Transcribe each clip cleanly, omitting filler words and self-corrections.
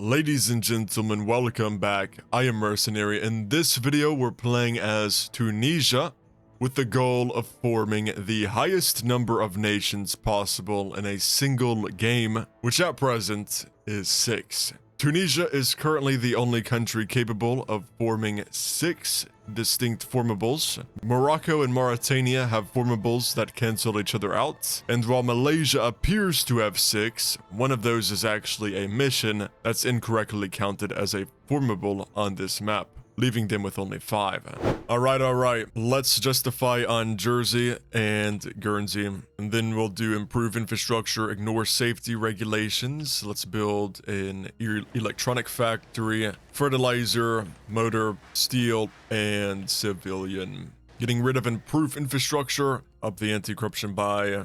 Ladies and gentlemen, welcome back. I am Mercenary. In this video, we're playing as Tunisia with the goal of forming the highest number of nations possible in a single game, which at present is 6. Tunisia is currently the only country capable of forming 6 distinct formables. Morocco and Mauritania have formables that cancel each other out, and while Malaysia appears to have 6, one of those is actually a mission that's incorrectly counted as a formable on this map, leaving them with only 5. Alright, let's justify on Jersey and Guernsey, and then we'll do improve infrastructure, ignore safety regulations. Let's build an electronic factory, fertilizer, motor, steel, and civilian. Getting rid of improve infrastructure, up the anti-corruption by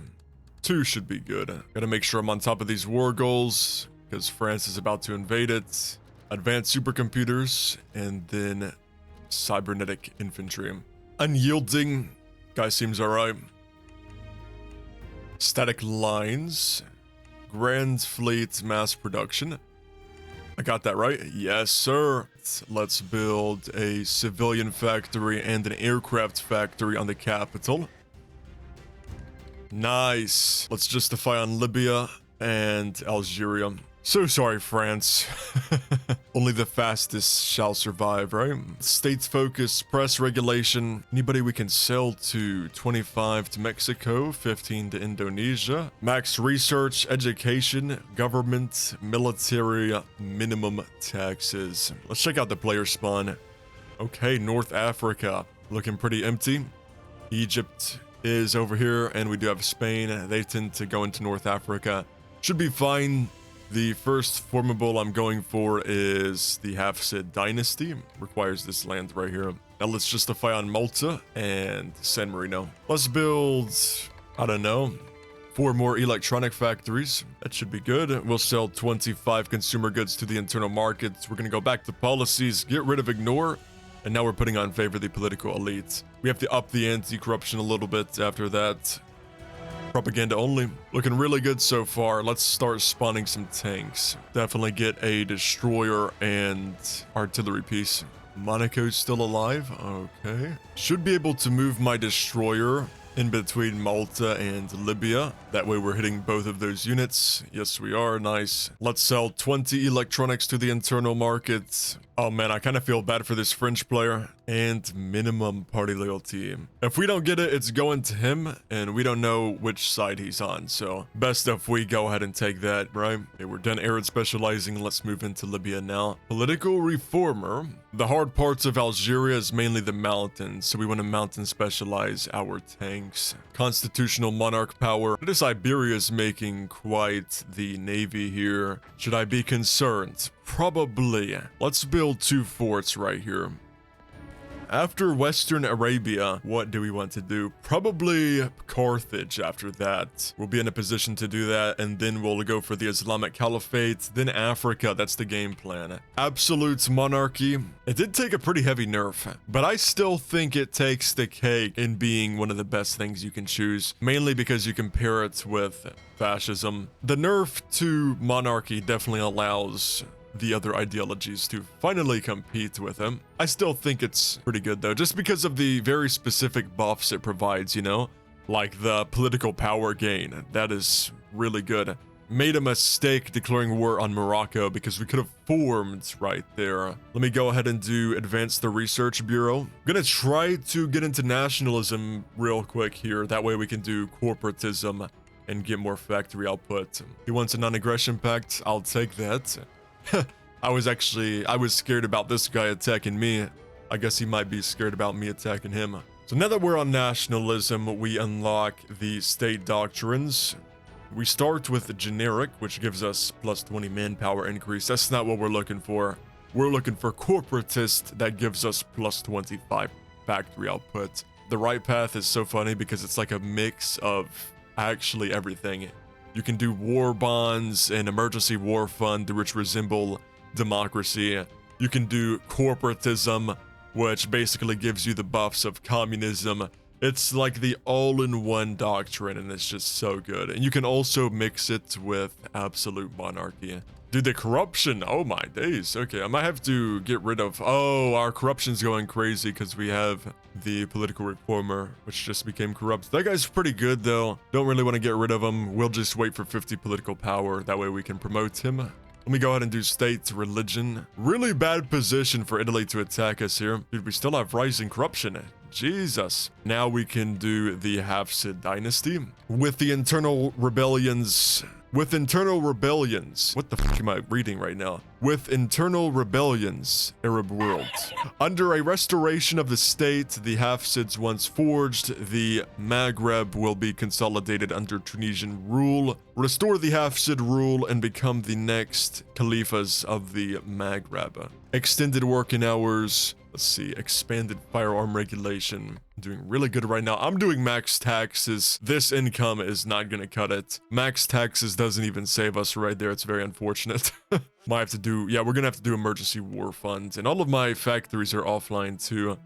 2 should be good. Gotta make sure I'm on top of these war goals, because France is about to invade it. Advanced supercomputers, and then cybernetic infantry. Unyielding, guy seems alright. Static lines, Grand Fleet mass production. I got that right? Yes, sir. Let's build a civilian factory and an aircraft factory on the capital. Nice. Let's justify on Libya and Algeria. So sorry, France. Only the fastest shall survive, right? States focus, press regulation. Anybody we can sell to? 25 to Mexico, 15 to Indonesia. Max research, education, government, military, minimum taxes. Let's check out the player spawn. Okay, North Africa. Looking pretty empty. Egypt is over here, and we do have Spain. They tend to go into North Africa. Should be fine. The first formable I'm going for is the Hafsid dynasty. Requires this land right here. Now let's justify on Malta and San Marino. Let's build, I don't know, 4 more electronic factories. That should be good. We'll sell 25 consumer goods to the internal markets. We're going to go back to policies, get rid of ignore, and now we're putting on favor the political elite. We have to up the anti-corruption a little bit after that. Propaganda only. Looking really good so far. Let's start spawning some tanks. Definitely get a destroyer and artillery piece. Monaco's still alive. Okay. Should be able to move my destroyer in between Malta and Libya. That way we're hitting both of those units. Yes, we are. Nice. Let's sell 20 electronics to the internal market. Oh man, I kind of feel bad for this French player. And minimum party loyalty. If we don't get it, it's going to him, and we don't know which side he's on. So best if we go ahead and take that, right? Okay, we're done arid specializing. Let's move into Libya now. Political reformer. The hard parts of Algeria is mainly the mountains, so we want to mountain specialize our tanks. Constitutional monarch power. This Iberia is making quite the navy here. Should I be concerned? Probably. Let's build 2 forts right here. After Western Arabia, what do we want to do? Probably Carthage after that. We'll be in a position to do that, and then we'll go for the Islamic Caliphate, then Africa. That's the game plan. Absolute monarchy. It did take a pretty heavy nerf, but I still think it takes the cake in being one of the best things you can choose, mainly because you compare it with fascism. The nerf to monarchy definitely allows the other ideologies to finally compete with him. I still think it's pretty good though, just because of the very specific buffs it provides, you know? Like the political power gain. That is really good. Made a mistake declaring war on Morocco because we could have formed right there. Let me go ahead and do advance the research bureau. I'm gonna try to get into nationalism real quick here. That way we can do corporatism and get more factory output. He wants a non-aggression pact. I'll take that. I was scared about this guy attacking me. I guess he might be scared about me attacking him. So now that we're on nationalism, we unlock the state doctrines. We start with the generic, which gives us plus 20 manpower increase. That's not what we're looking for. We're looking for corporatist that gives us plus 25 factory output. The right path is so funny because it's like a mix of actually everything. You can do war bonds and emergency war fund, which resemble democracy. You can do corporatism, which basically gives you the buffs of communism. It's like the all-in-one doctrine, and it's just so good. And you can also mix it with absolute monarchy. Dude, the corruption. Oh my days. Okay, I might have to get rid of... Oh, our corruption's going crazy because we have the political reformer, which just became corrupt. That guy's pretty good, though. Don't really want to get rid of him. We'll just wait for 50 political power. That way we can promote him. Let me go ahead and do state religion. Really bad position for Italy to attack us here. Dude, we still have rising corruption. Jesus. Now we can do the Hafsid dynasty. With the internal rebellions... With internal rebellions. What the fuck am I reading right now? With internal rebellions, Arab world. Under a restoration of the state, the Hafsids once forged, the Maghreb will be consolidated under Tunisian rule. Restore the Hafsid rule and become the next caliphs of the Maghreb. Extended working hours. Let's see, expanded firearm regulation. I'm doing really good right now. I'm doing max taxes. This income is not gonna cut it. Max taxes doesn't even save us right there. It's very unfortunate. Might have to do, yeah, we're gonna have to do emergency war funds. And all of my factories are offline too.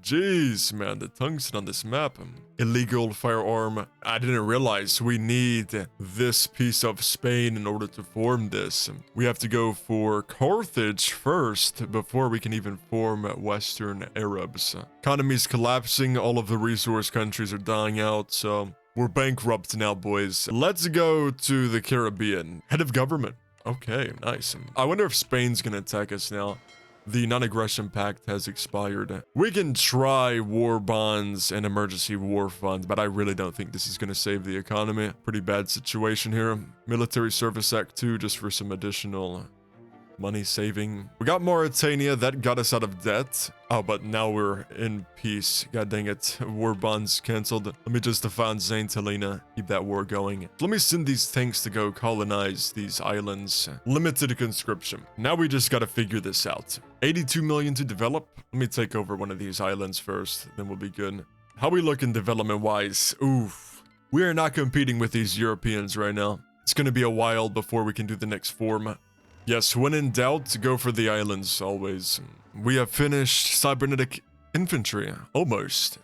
Jeez, man, the tungsten on this map. Illegal firearm. I didn't realize we need this piece of Spain in order to form this. We have to go for Carthage first before we can even form Western Arabs. Economy's collapsing. All of the resource countries are dying out, so we're bankrupt now, boys. Let's go to the Caribbean. Head of government. Okay, nice. I wonder if Spain's gonna attack us now. The non-aggression pact has expired. We can try war bonds and emergency war funds, but I really don't think this is going to save the economy. Pretty bad situation here. Military Service Act 2 just for some additional money saving. We got Mauritania. That got us out of debt. Oh, but now we're in peace. God dang it. War bonds canceled. Let me just defend Saint Helena. Keep that war going. Let me send these tanks to go colonize these islands. Limited conscription. Now we just gotta figure this out. 82 million to develop. Let me take over one of these islands first. Then we'll be good. How we looking development-wise? Oof. We are not competing with these Europeans right now. It's gonna be a while before we can do the next form. Yes, when in doubt, go for the islands, always. We have finished cybernetic infantry, almost.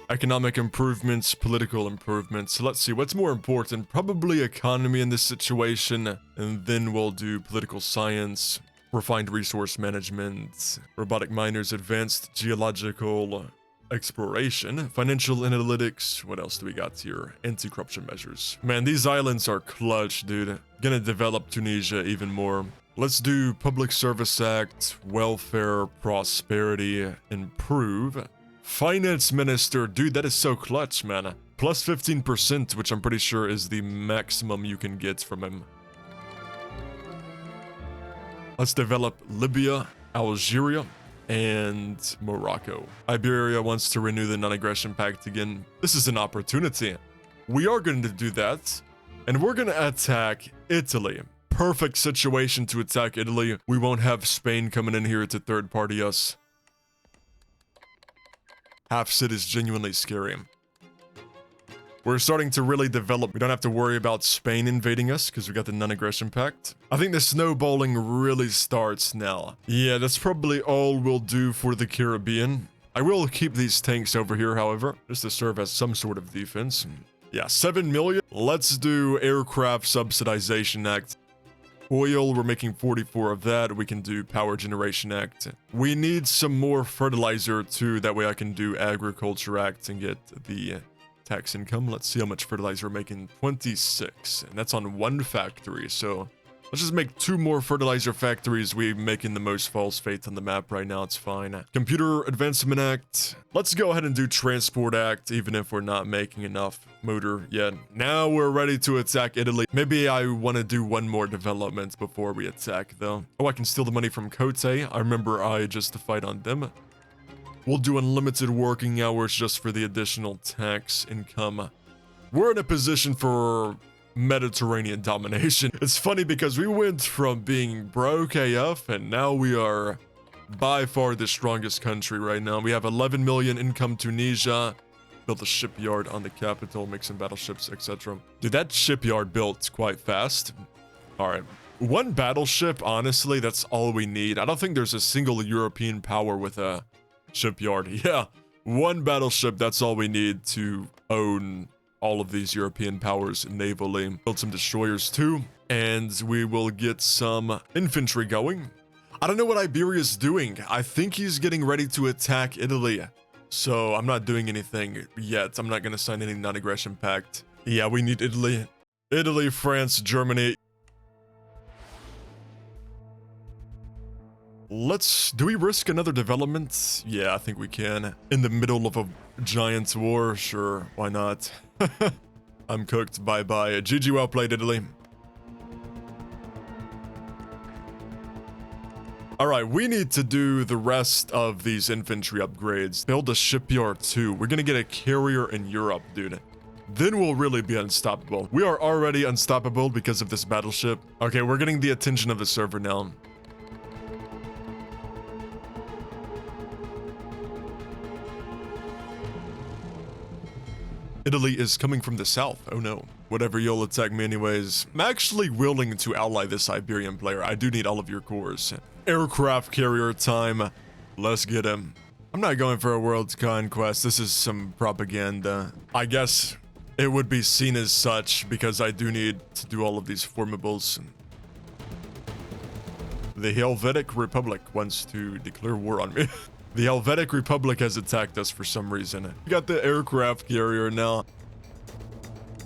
Economic improvements, political improvements. Let's see, what's more important? Probably economy in this situation, and then we'll do political science, refined resource management, robotic miners, advanced geological exploration, financial analytics. What else do we got here? Anti-corruption measures. Man, these islands are clutch, dude. Gonna develop Tunisia even more. Let's do Public Service Act, welfare, prosperity, improve. Finance Minister, dude, that is so clutch, man. Plus 15%, which I'm pretty sure is the maximum you can get from him. Let's develop Libya, Algeria, and Morocco. Iberia wants to renew the non-aggression pact again. This is an opportunity. We are going to do that, and we're going to attack Italy. Perfect situation to attack Italy. We won't have Spain coming in here to third party us. Hafsid is genuinely scary. We're starting to really develop. We don't have to worry about Spain invading us because we got the non-aggression pact. I think the snowballing really starts now. Yeah, that's probably all we'll do for the Caribbean. I will keep these tanks over here, however, just to serve as some sort of defense. Yeah, 7 million. Let's do Aircraft Subsidization Act. Oil, we're making 44 of that. We can do Power Generation Act. We need some more fertilizer too. That way I can do Agriculture Act and get the tax income. Let's see how much fertilizer we're making. 26, and that's on one factory. So let's just make 2 more fertilizer factories. We're making the most phosphate on the map right now. It's fine. Computer Advancement Act. Let's go ahead and do Transport Act, even if we're not making enough motor yet. Now we're ready to attack Italy. Maybe I want to do one more development before we attack, though. Oh, I can steal the money from Cote. I remember I justified on them. We'll do unlimited working hours just for the additional tax income. We're in a position for Mediterranean domination. It's funny because we went from being broke AF and now we are by far the strongest country right now. We have 11 million income. Tunisia built a shipyard on the capital, make some battleships, etc. Dude, that shipyard built quite fast. All right. 1 battleship, honestly, that's all we need. I don't think there's a single European power with a shipyard. Yeah, 1 battleship, that's all we need to own all of these European powers navally. Build some destroyers too. and we will get some infantry going. I don't know what Iberia's doing. I think he's getting ready to attack Italy. So I'm not doing anything yet. I'm not going to sign any non-aggression pact. Yeah, we need Italy. Italy, France, Germany. Do we risk another development? Yeah, I think we can. In the middle of a giant war? Sure, why not? I'm cooked, bye-bye. GG, well played, Italy. Alright, we need to do the rest of these infantry upgrades. Build a shipyard too. We're gonna get a carrier in Europe, dude. Then we'll really be unstoppable. We are already unstoppable because of this battleship. Okay, we're getting the attention of the server now. Italy is coming from the south. Oh no. Whatever, you'll attack me anyways. I'm actually willing to ally this Iberian player. I do need all of your cores. Aircraft carrier time. Let's get him. I'm not going for a world conquest. This is some propaganda. I guess it would be seen as such because I do need to do all of these formables. The Helvetic Republic wants to declare war on me. The Helvetic Republic has attacked us for some reason. We got the aircraft carrier now.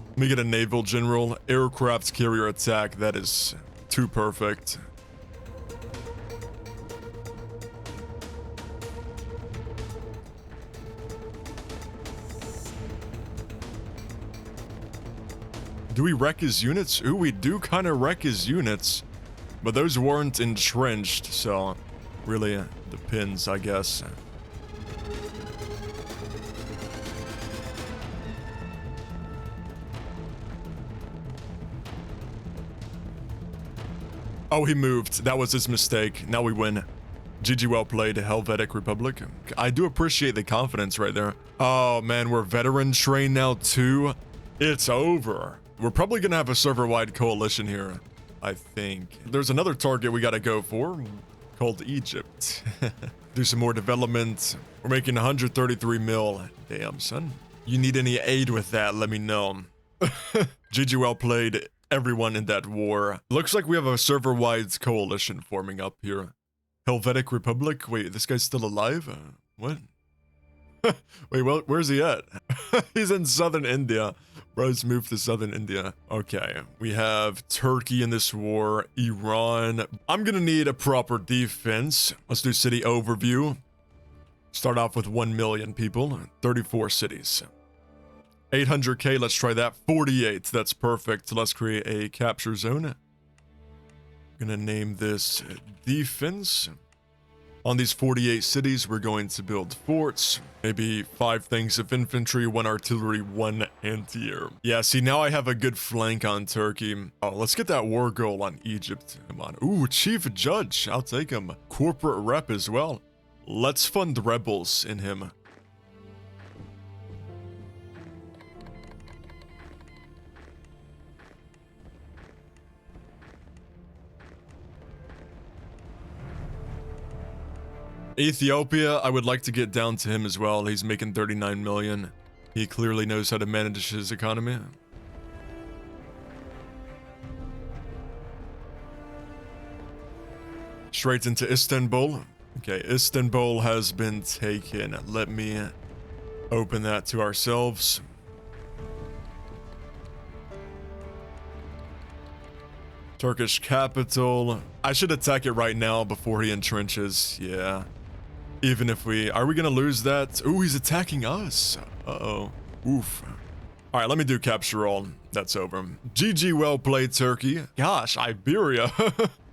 Let me get a naval general. Aircraft carrier attack. That is too perfect. Do we wreck his units? Ooh, we do kind of wreck his units. But those weren't entrenched, so really depends, I guess. Oh, he moved. That was his mistake. Now we win. GG, well played, Helvetic Republic. I do appreciate the confidence right there. Oh man, we're veteran trained now too. It's over. We're probably gonna have a server-wide coalition here, I think. There's another target we gotta go for, called Egypt. Do some more development. We're making 133 mil. Damn, son. You need any aid with that, let me know. GG, well played, everyone in that war. Looks like we have a server-wide coalition forming up here. Helvetic Republic? Wait, this guy's still alive? What? Wait, well, where's he at? He's in southern India. Bro's moved to southern India. Okay, we have Turkey in this war, Iran. I'm gonna need a proper defense. Let's do city overview. Start off with 1 million people, 34 cities. 800k, let's try that. 48, that's perfect. Let's create a capture zone. Gonna name this defense. On these 48 cities, we're going to build forts, maybe 5 things of infantry, 1 artillery, 1 anti-air. Yeah, see, now I have a good flank on Turkey. Oh, let's get that war goal on Egypt. Come on. Ooh, chief judge. I'll take him. Corporate rep as well. Let's fund rebels in him. Ethiopia, I would like to get down to him as well. He's making 39 million. He clearly knows how to manage his economy. Straight into Istanbul. Okay, Istanbul has been taken. Let me open that to ourselves. Turkish capital. I should attack it right now before he entrenches. Yeah. Even if are we gonna lose that? Ooh, he's attacking us. Uh-oh. Oof. All right, let me do capture all. That's over. GG, well played, Turkey. Gosh, Iberia.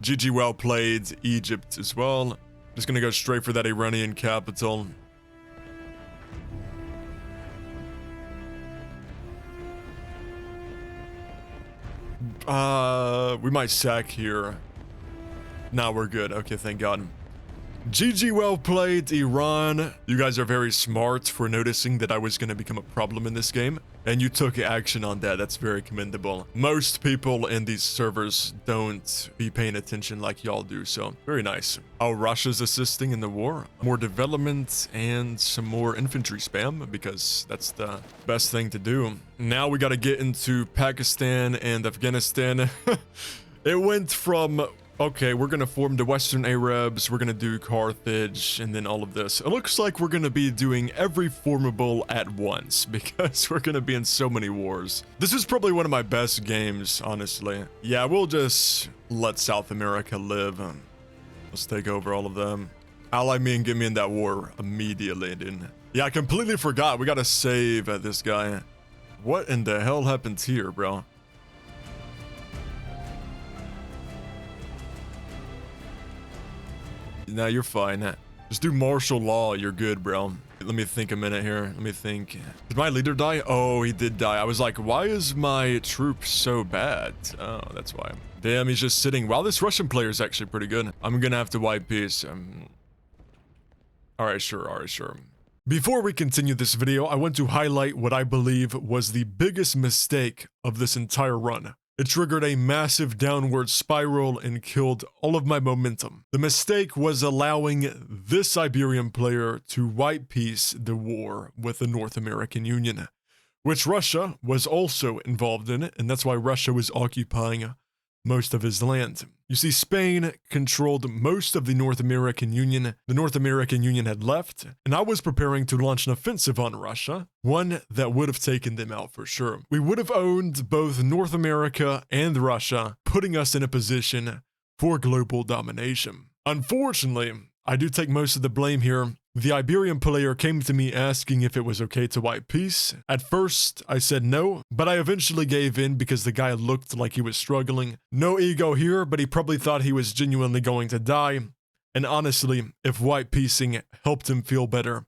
GG, well played, Egypt as well. Just gonna go straight for that Iranian capital. We might sack here. Nah, we're good. Okay, thank God. GG, well played, Iran. You guys are very smart for noticing that I was going to become a problem in this game. And you took action on that. That's very commendable. Most people in these servers don't be paying attention like y'all do, so very nice. Oh, Russia's assisting in the war. More development and some more infantry spam because that's the best thing to do. Now we got to get into Pakistan and Afghanistan. It went from, okay, we're going to form the Western Arabs, we're going to do Carthage, and then all of this. It looks like we're going to be doing every formable at once because we're going to be in so many wars. This is probably one of my best games, honestly. Yeah, we'll just let South America live. Let's take over all of them. Ally me and get me in that war immediately, dude. Yeah, I completely forgot. We got to save this guy. What in the hell happened here, bro? Nah, you're fine. Just do martial law. You're good, bro. Let me think a minute here. Let me think. Did my leader die? Oh, he did die. I was like, why is my troop so bad? Oh, that's why. Damn, he's just sitting. Wow, this Russian player is actually pretty good. I'm gonna have to wipe peace. All right, sure. All right, sure. Before we continue this video, I want to highlight what I believe was the biggest mistake of this entire run. It triggered a massive downward spiral and killed all of my momentum. The mistake was allowing this Iberian player to white peace the war with the North American Union, which Russia was also involved in, and that's why Russia was occupying most of his land. You see, Spain controlled most of the North American Union. The North American Union had left, and I was preparing to launch an offensive on Russia, one that would have taken them out for sure. We would have owned both North America and Russia, putting us in a position for global domination. Unfortunately, I do take most of the blame here. The Iberian player came to me asking if it was okay to wipe peace. At first, I said no, but I eventually gave in because the guy looked like he was struggling. No ego here, but he probably thought he was genuinely going to die. And honestly, if white piecing helped him feel better,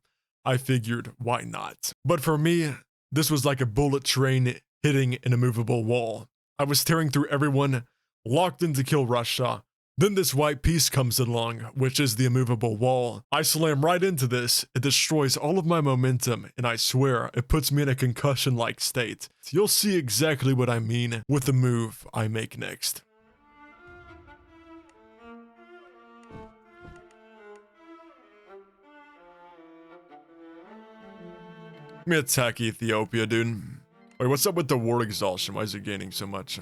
I figured why not. But for me, this was like a bullet train hitting an immovable wall. I was tearing through everyone, locked in to kill Russia. Then this white piece comes along, which is the immovable wall. I slam right into this, it destroys all of my momentum, and I swear, it puts me in a concussion-like state. You'll see exactly what I mean with the move I make next. Let me attack Ethiopia, dude. Wait, what's up with the war exhaustion? Why is it gaining so much?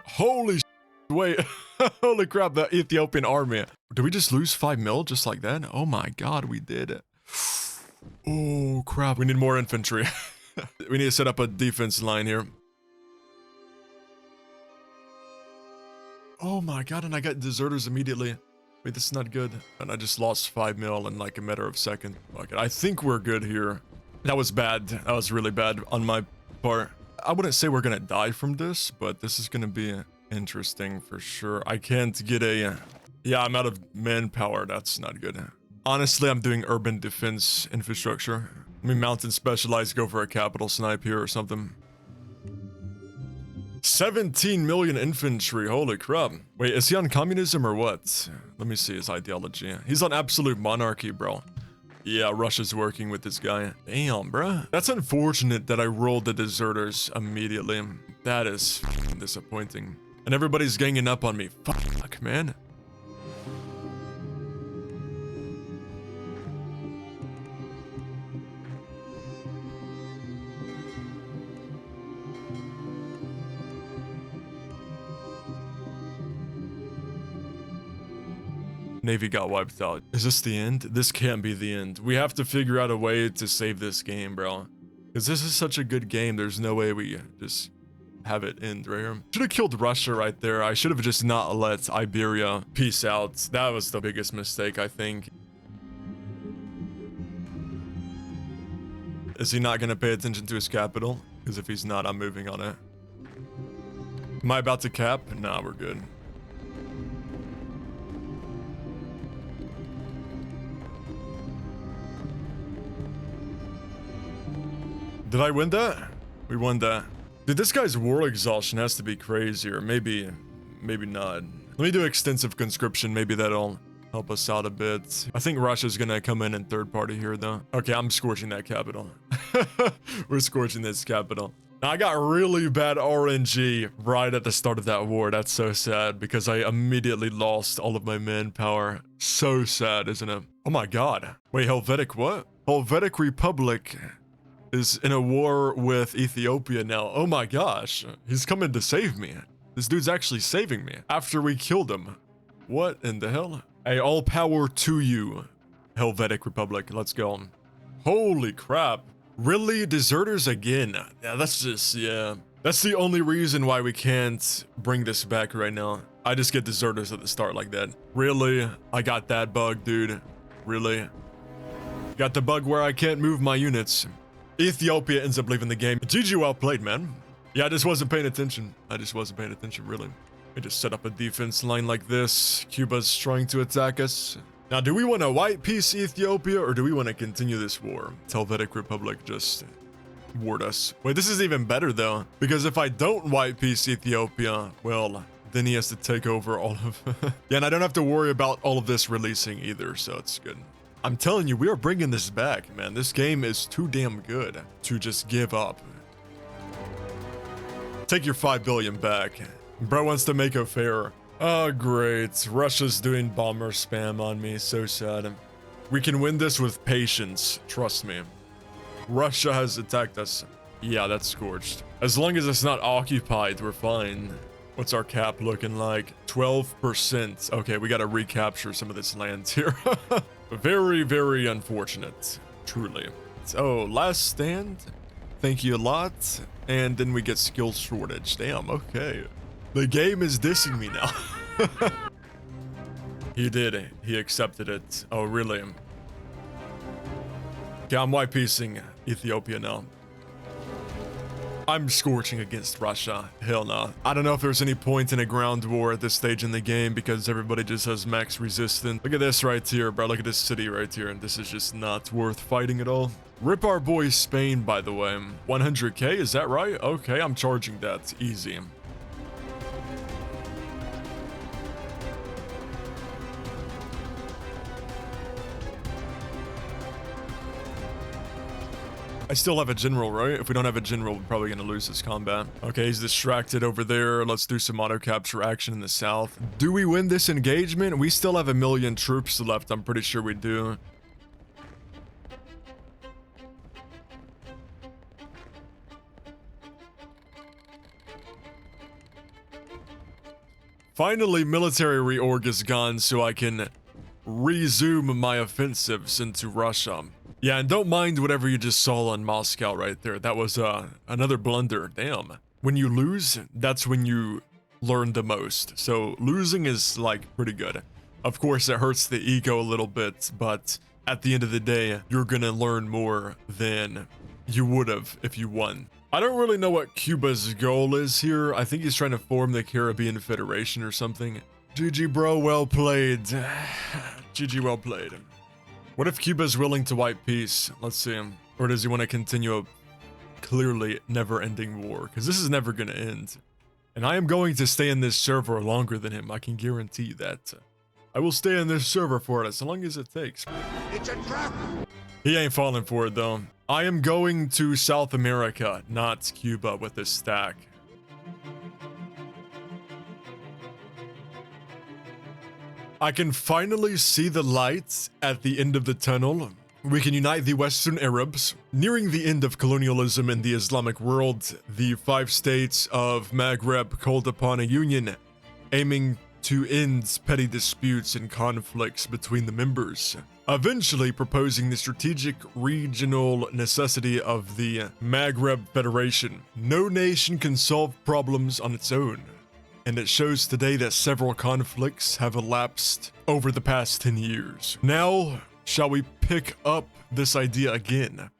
Holy wait, holy crap, the Ethiopian army. Did we just lose 5 mil just like that? Oh my god, we did. Oh crap, we need more infantry. We need to set up a defense line here. Oh my god, and I got deserters immediately. Wait, this is not good. And I just lost 5 mil in like a matter of seconds. Okay, I think we're good here. That was bad. That was really bad on my part. I wouldn't say we're gonna die from this, but this is gonna be interesting for sure. I can't get a... Yeah, I'm out of manpower. That's not good. Honestly, I'm doing urban defense infrastructure. I mean, mountain specialized, go for a capital snipe here or something. 17 million infantry, holy crap. Wait, is he on communism or what? Let me see his ideology. He's on absolute monarchy, bro. Yeah, Russia's working with this guy. Damn, bruh. That's unfortunate that I rolled the deserters immediately. That is disappointing. And everybody's ganging up on me. Fuck, man. Navy got wiped out. Is this the end? This can't be the end. We have to figure out a way to save this game, bro. Because this is such a good game. There's no way we just have it end right here. Should have killed Russia right there. I should have just not let Iberia peace out. That was the biggest mistake, I think. Is he not going to pay attention to his capital? Because if he's not, I'm moving on it. Am I about to cap? Nah, we're good. Did I win that? We won that. Dude, this guy's war exhaustion has to be crazy, or maybe not. Let me do extensive conscription. Maybe that'll help us out a bit. I think Russia's gonna come in third party here, though. Okay, I'm scorching that capital. We're scorching this capital. Now, I got really bad RNG right at the start of that war. That's so sad because I immediately lost all of my manpower. So sad, isn't it? Oh my god. Wait, Helvetic what? Helvetic Republic is in a war with Ethiopia now. Oh my gosh. He's coming to save me. This dude's actually saving me after we killed him. What in the hell? Hey, all power to you, Helvetic Republic. Let's go. Holy crap. Really? Deserters again? Yeah, that's just, yeah. That's the only reason why we can't bring this back right now. I just get deserters at the start like that. Really? I got that bug, dude. Really? Got the bug where I can't move my units. Ethiopia ends up leaving the game. GG, well played, man. Yeah, I just wasn't paying attention. Really. I just set up a defense line like this. Cuba's trying to attack us. Now, do we want to white peace Ethiopia, or do we want to continue this war? Helvetic Republic just ward us. Wait, this is even better, though, because if I don't white peace Ethiopia, well, then he has to take over all of... Yeah, and I don't have to worry about all of this releasing either, so it's good. I'm telling you, we are bringing this back, man. This game is too damn good to just give up. Take your 5 billion back. Bro wants to make a fair. Oh, great. Russia's doing bomber spam on me. So sad. We can win this with patience. Trust me. Russia has attacked us. Yeah, that's scorched. As long as it's not occupied, we're fine. What's our cap looking like? 12%. Okay, we gotta recapture some of this land here. Very, very unfortunate. Truly. Oh, last stand. Thank you a lot. And then we get skill shortage. Damn, okay. The game is dissing me now. He did. He accepted it. Oh, really? Okay, I'm white piecing Ethiopia now. I'm scorching against Russia. Hell no. I don't know if there's any point in a ground war at this stage in the game because everybody just has max resistance. Look at this right here, bro. Look at this city right here. And this is just not worth fighting at all. Rip our boy Spain, by the way. 100k, is that right? Okay, I'm charging that. Easy. I still have a general, right? If we don't have a general, we're probably going to lose this combat. Okay, he's distracted over there. Let's do some auto-capture action in the south. Do we win this engagement? We still have 1 million troops left. I'm pretty sure we do. Finally, military reorg is gone so I can resume my offensives into Russia. Yeah, and don't mind whatever you just saw on Moscow right there. That was another blunder. Damn. When you lose, that's when you learn the most. So losing is like pretty good. Of course, it hurts the ego a little bit, but at the end of the day, you're gonna learn more than you would have if you won. I don't really know what Cuba's goal is here. I think he's trying to form the Caribbean Federation or something. GG, bro. Well played. GG, well played. What if Cuba's willing to white peace? Let's see. Or does he want to continue a clearly never-ending war? Because this is never going to end. And I am going to stay in this server longer than him. I can guarantee you that. I will stay in this server for it as long as it takes. It's a trap! He ain't falling for it, though. I am going to South America, not Cuba, with this stack. I can finally see the lights at the end of the tunnel. We can unite the Western Arabs. Nearing the end of colonialism in the Islamic world, the 5 states of Maghreb called upon a union, aiming to end petty disputes and conflicts between the members, eventually proposing the strategic regional necessity of the Maghreb Federation. No nation can solve problems on its own. And it shows today that several conflicts have elapsed over the past 10 years. Now, shall we pick up this idea again?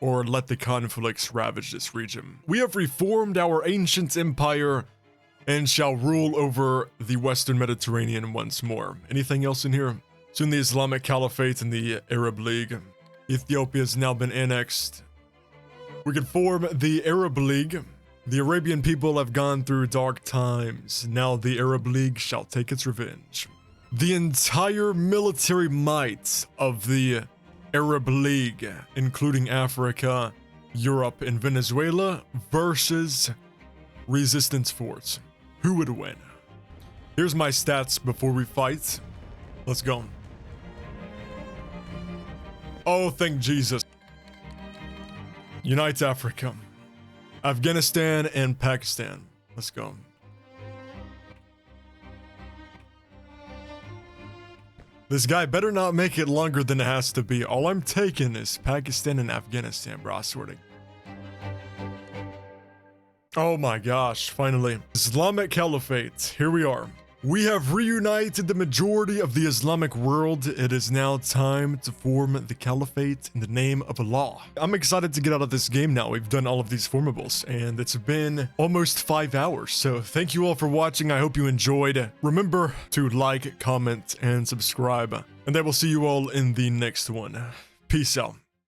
Or let the conflicts ravage this region? We have reformed our ancient empire and shall rule over the Western Mediterranean once more. Anything else in here? Soon the Islamic Caliphate and the Arab League. Ethiopia has now been annexed. We can form the Arab League. The Arabian people have gone through dark times. Now the Arab League shall take its revenge. The entire military might of the Arab League, including Africa, Europe, and Venezuela, versus resistance force. Who would win? Here's my stats before we fight. Let's go. Oh, thank Jesus. Unite Africa. Afghanistan and Pakistan. Let's go. This guy better not make it longer than it has to be. All I'm taking is Pakistan and Afghanistan, bro. I swear to. Oh my gosh, finally. Islamic Caliphate. Here we are. We have reunited the majority of the Islamic world. It is now time to form the Caliphate in the name of Allah. I'm excited to get out of this game now. We've done all of these formables, and it's been almost 5 hours. So thank you all for watching. I hope you enjoyed. Remember to like, comment, and subscribe. And I will see you all in the next one. Peace out.